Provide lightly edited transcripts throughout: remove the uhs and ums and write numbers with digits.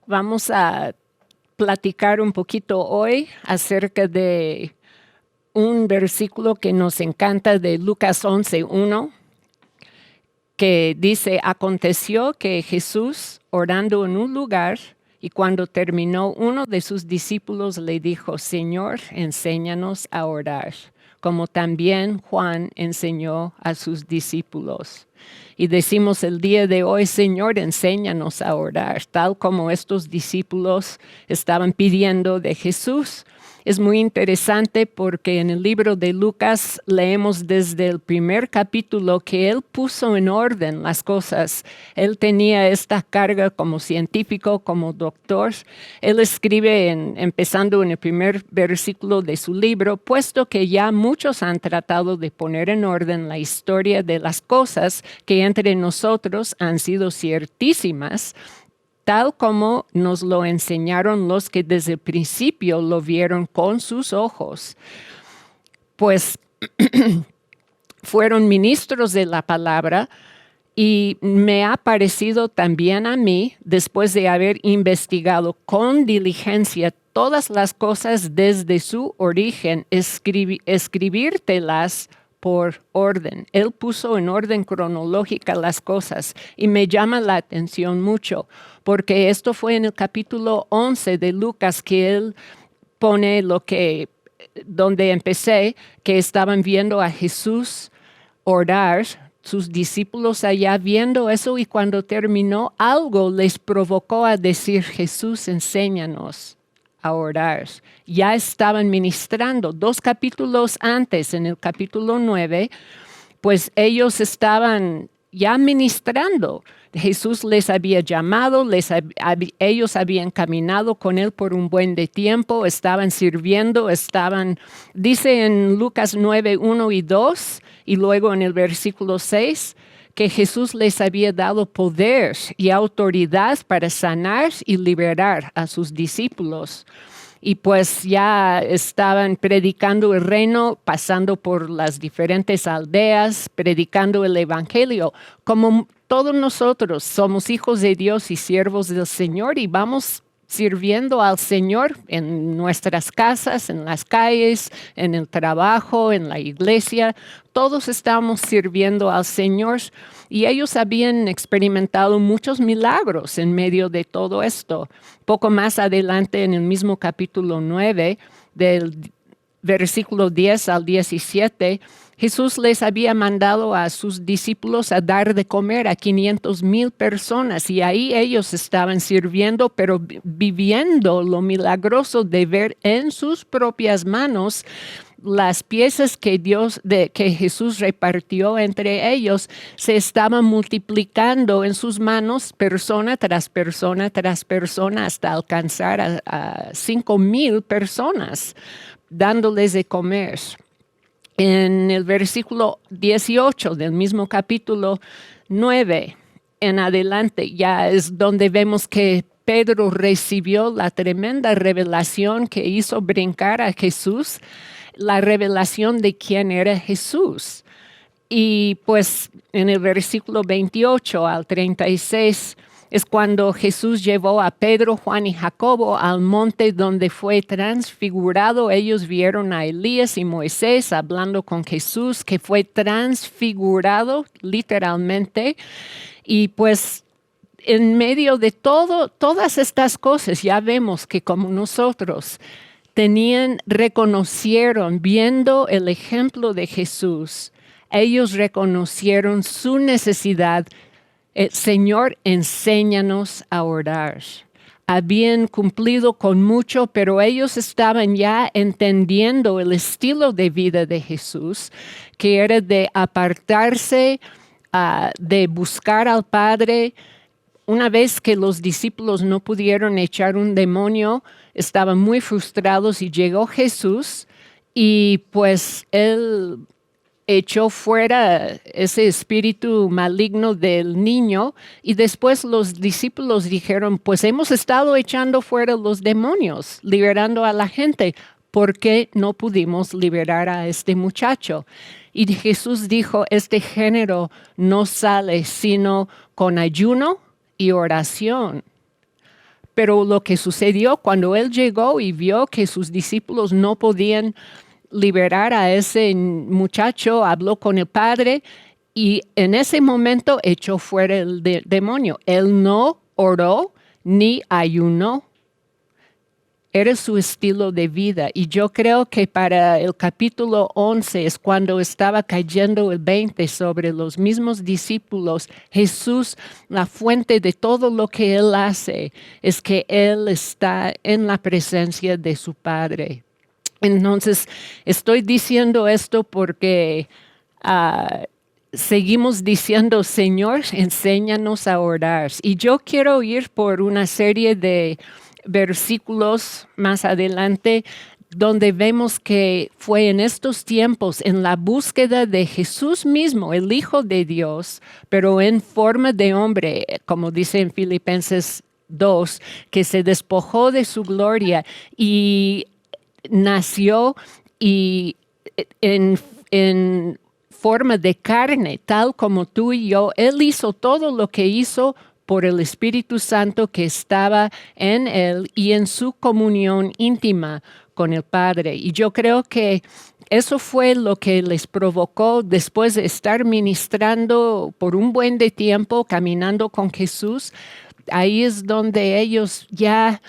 Vamos a platicar un poquito hoy acerca de un versículo que nos encanta de Lucas 11:1, que dice: aconteció que Jesús, orando en un lugar, y cuando terminó, uno de sus discípulos le dijo: Señor, enséñanos a orar, como también Juan enseñó a sus discípulos. Y decimos el día de hoy: Señor, enséñanos a orar, tal como estos discípulos estaban pidiendo de Jesús. Es muy interesante porque en el libro de Lucas leemos desde el primer capítulo que él puso en orden las cosas. Él tenía esta carga como científico, como doctor. Él escribe empezando en el primer versículo de su libro: puesto que ya muchos han tratado de poner en orden la historia de las cosas que entre nosotros han sido ciertísimas, tal como nos lo enseñaron los que desde el principio lo vieron con sus ojos, pues fueron ministros de la palabra. Y me ha parecido también a mí, después de haber investigado con diligencia todas las cosas desde su origen, escribírtelas por orden. Él puso en orden cronológica las cosas y me llama la atención mucho, porque esto fue en el capítulo 11 de Lucas que él pone donde empecé, que estaban viendo a Jesús orar, sus discípulos allá viendo eso, y cuando terminó, algo les provocó a decir: Jesús, enséñanos a orar. Ya estaban ministrando 2 capítulos antes, en el capítulo 9, pues ellos estaban ya ministrando. Jesús les había llamado, ellos habían caminado con él por un buen de tiempo, estaban sirviendo, dice en Lucas 9:1 y 2, y luego en el versículo 6, que Jesús les había dado poder y autoridad para sanar y liberar a sus discípulos. Y pues ya estaban predicando el reino, pasando por las diferentes aldeas, predicando el evangelio. Como todos nosotros somos hijos de Dios y siervos del Señor, y vamos sirviendo al Señor en nuestras casas, en las calles, en el trabajo, en la iglesia. Todos estamos sirviendo al Señor, y ellos habían experimentado muchos milagros en medio de todo esto. Poco más adelante, en el mismo capítulo 9, del versículo 10 al 17, Jesús les había mandado a sus discípulos a dar de comer a 500,000 personas, y ahí ellos estaban sirviendo, pero viviendo lo milagroso de ver en sus propias manos las piezas que Jesús repartió entre ellos se estaban multiplicando en sus manos, persona tras persona tras persona, hasta alcanzar a 5,000 personas, dándoles de comer. En el versículo 18 del mismo capítulo 9 en adelante, ya es donde vemos que Pedro recibió la tremenda revelación que hizo brincar a Jesús, la revelación de quién era Jesús. Y pues en el versículo 28 al 36 es cuando Jesús llevó a Pedro, Juan y Jacobo al monte donde fue transfigurado. Ellos vieron a Elías y Moisés hablando con Jesús, que fue transfigurado literalmente. Y pues en medio de todas estas cosas, ya vemos que como nosotros reconocieron, viendo el ejemplo de Jesús, ellos reconocieron su necesidad. Señor, enséñanos a orar. Habían cumplido con mucho, pero ellos estaban ya entendiendo el estilo de vida de Jesús, que era de apartarse, de buscar al Padre. Una vez que los discípulos no pudieron echar un demonio, estaban muy frustrados, y llegó Jesús, y pues él echó fuera ese espíritu maligno del niño, y después los discípulos dijeron: pues hemos estado echando fuera los demonios, liberando a la gente, ¿por qué no pudimos liberar a este muchacho? Y Jesús dijo: este género no sale sino con ayuno y oración. Pero lo que sucedió cuando él llegó y vio que sus discípulos no podían liberar a ese muchacho, habló con el padre y en ese momento echó fuera el demonio. Él no oró ni ayunó. Era su estilo de vida. Y yo creo que para el capítulo 11 es cuando estaba cayendo el 20 sobre los mismos discípulos. Jesús, la fuente de todo lo que Él hace, es que Él está en la presencia de su Padre. Entonces, estoy diciendo esto porque seguimos diciendo, Señor, enséñanos a orar. Y yo quiero ir por una serie de versículos más adelante donde vemos que fue en estos tiempos, en la búsqueda de Jesús mismo, el Hijo de Dios, pero en forma de hombre, como dice en Filipenses 2, que se despojó de su gloria y nació y en forma de carne, tal como tú y yo. Él hizo todo lo que hizo por el Espíritu Santo que estaba en él y en su comunión íntima con el Padre. Y yo creo que eso fue lo que les provocó después de estar ministrando por un buen de tiempo, caminando con Jesús. Ahí es donde ellos ya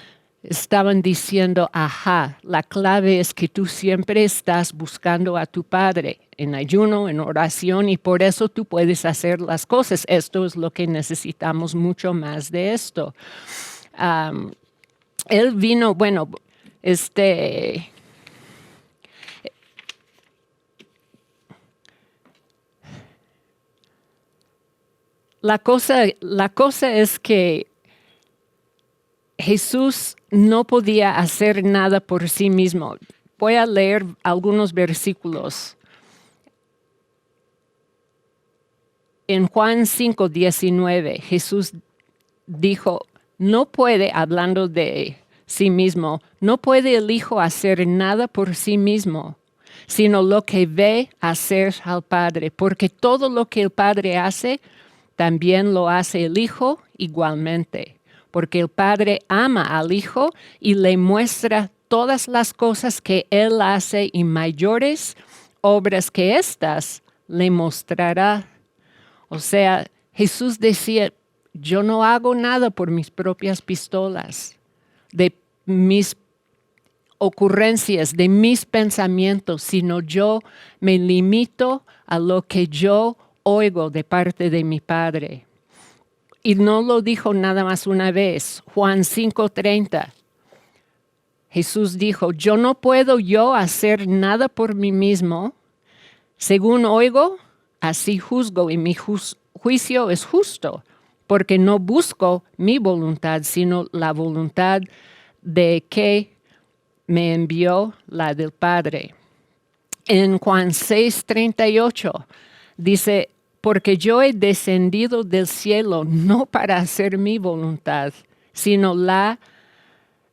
estaban diciendo, ajá, la clave es que tú siempre estás buscando a tu Padre en ayuno, en oración, y por eso tú puedes hacer las cosas. Esto es lo que necesitamos mucho más de esto. Él vino, bueno, la cosa es que Jesús no podía hacer nada por sí mismo. Voy a leer algunos versículos. En Juan 5:19, Jesús dijo, no puede, hablando de sí mismo, no puede el Hijo hacer nada por sí mismo, sino lo que ve hacer al Padre, porque todo lo que el Padre hace, también lo hace el Hijo igualmente. Porque el Padre ama al Hijo y le muestra todas las cosas que Él hace y mayores obras que éstas le mostrará. O sea, Jesús decía, yo no hago nada por mis propias pistolas, de mis ocurrencias, de mis pensamientos, sino yo me limito a lo que yo oigo de parte de mi Padre. Y no lo dijo nada más una vez. Juan 5:30. Jesús dijo, yo no puedo yo hacer nada por mí mismo. Según oigo, así juzgo y mi juicio es justo, porque no busco mi voluntad, sino la voluntad de que me envió, la del Padre. En Juan 6:38 dice, porque yo he descendido del cielo no para hacer mi voluntad, sino la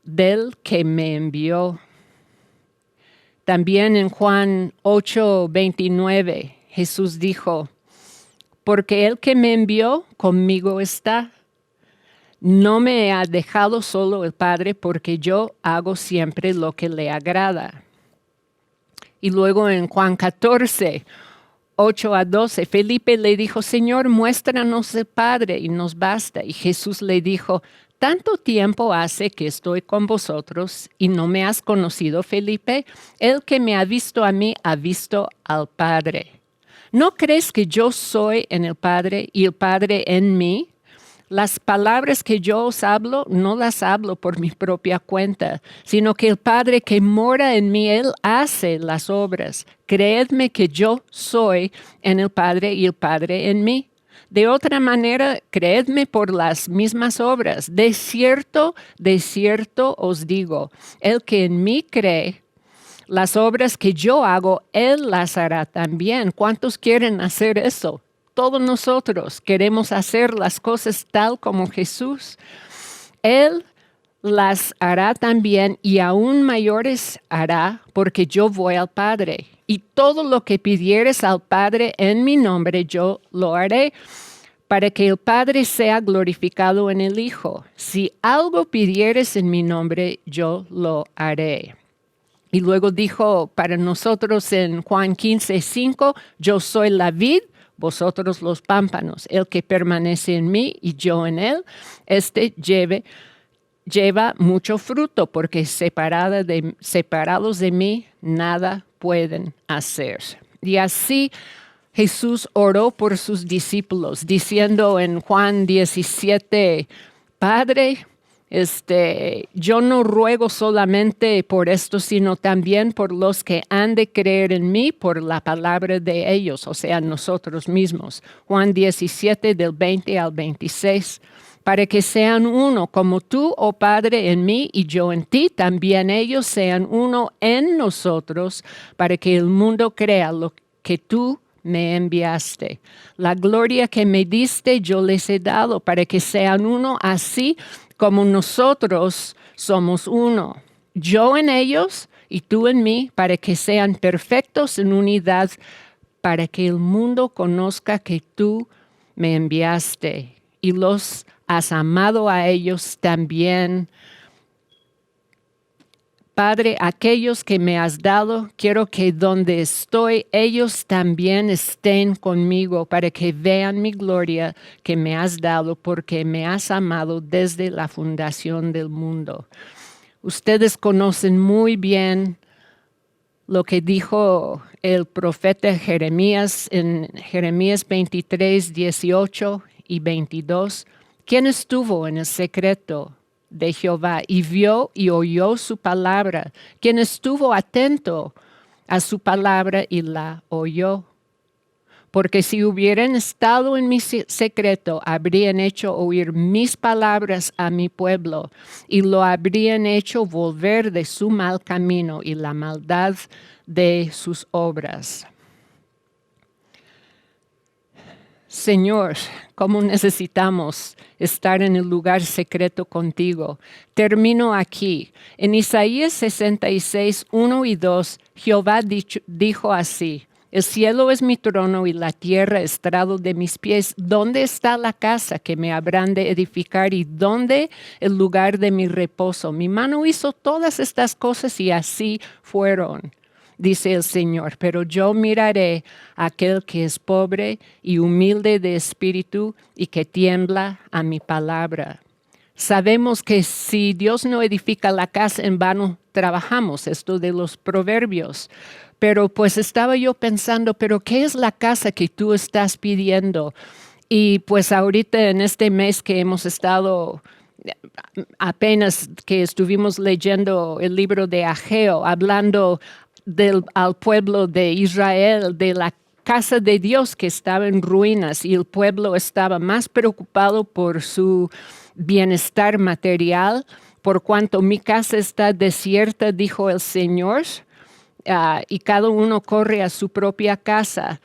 del que me envió. También en Juan 8:29, Jesús dijo, porque el que me envió conmigo está. No me ha dejado solo el Padre, porque yo hago siempre lo que le agrada. Y luego en Juan 14:8-12, Felipe le dijo, Señor, muéstranos el Padre y nos basta. Y Jesús le dijo, ¿tanto tiempo hace que estoy con vosotros y no me has conocido, Felipe? El que me ha visto a mí ha visto al Padre. ¿No crees que yo soy en el Padre y el Padre en mí? Las palabras que yo os hablo, no las hablo por mi propia cuenta, sino que el Padre que mora en mí, Él hace las obras. Creedme que yo soy en el Padre y el Padre en mí. De otra manera, creedme por las mismas obras. De cierto os digo, el que en mí cree, las obras que yo hago, Él las hará también. ¿Cuántos quieren hacer eso? Todos nosotros queremos hacer las cosas tal como Jesús. Él las hará también y aún mayores hará, porque yo voy al Padre. Y todo lo que pidieres al Padre en mi nombre, yo lo haré, para que el Padre sea glorificado en el Hijo. Si algo pidieres en mi nombre, yo lo haré. Y luego dijo para nosotros en Juan 15:5, yo soy la vid, vosotros los pámpanos. El que permanece en mí y yo en él, lleva mucho fruto, porque separados de mí, nada pueden hacer. Y así Jesús oró por sus discípulos, diciendo en Juan 17, Padre, yo no ruego solamente por esto, sino también por los que han de creer en mí por la palabra de ellos, o sea, nosotros mismos. Juan 17, del 20 al 26. Para que sean uno, como tú, oh Padre, en mí y yo en ti, también ellos sean uno en nosotros, para que el mundo crea lo que tú me enviaste. La gloria que me diste yo les he dado, para que sean uno así como nosotros somos uno. Yo en ellos y tú en mí, para que sean perfectos en unidad, para que el mundo conozca que tú me enviaste y los has amado a ellos también. Padre, aquellos que me has dado, quiero que donde estoy, ellos también estén conmigo para que vean mi gloria que me has dado, porque me has amado desde la fundación del mundo. Ustedes conocen muy bien lo que dijo el profeta Jeremías en Jeremías 23, 18 y 22. ¿Quién estuvo en el secreto de Jehová y vio y oyó su palabra? ¿Quién estuvo atento a su palabra y la oyó? Porque si hubieran estado en mi secreto, habrían hecho oír mis palabras a mi pueblo y lo habrían hecho volver de su mal camino y la maldad de sus obras. Señor, ¿cómo necesitamos estar en el lugar secreto contigo? Termino aquí. En Isaías 66, 1 y 2, Jehová dijo así: el cielo es mi trono y la tierra estrado de mis pies. ¿Dónde está la casa que me habrán de edificar y dónde el lugar de mi reposo? Mi mano hizo todas estas cosas y así fueron, dice el Señor. Pero yo miraré a aquel que es pobre y humilde de espíritu y que tiembla a mi palabra. Sabemos que si Dios no edifica la casa, en vano trabajamos, esto de los proverbios. Pero pues estaba yo pensando, pero ¿qué es la casa que tú estás pidiendo? Y pues ahorita en este mes que hemos estado, apenas que estuvimos leyendo el libro de Ageo, hablando al pueblo de Israel, de la casa de Dios que estaba en ruinas, y el pueblo estaba más preocupado por su bienestar material, por cuanto mi casa está desierta, dijo el Señor, y cada uno corre a su propia casa.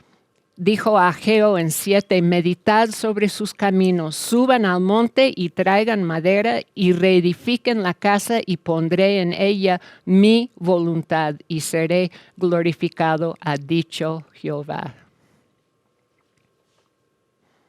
Dijo Ageo en 7, meditad sobre sus caminos, suban al monte y traigan madera y reedifiquen la casa y pondré en ella mi voluntad y seré glorificado, ha dicho Jehová.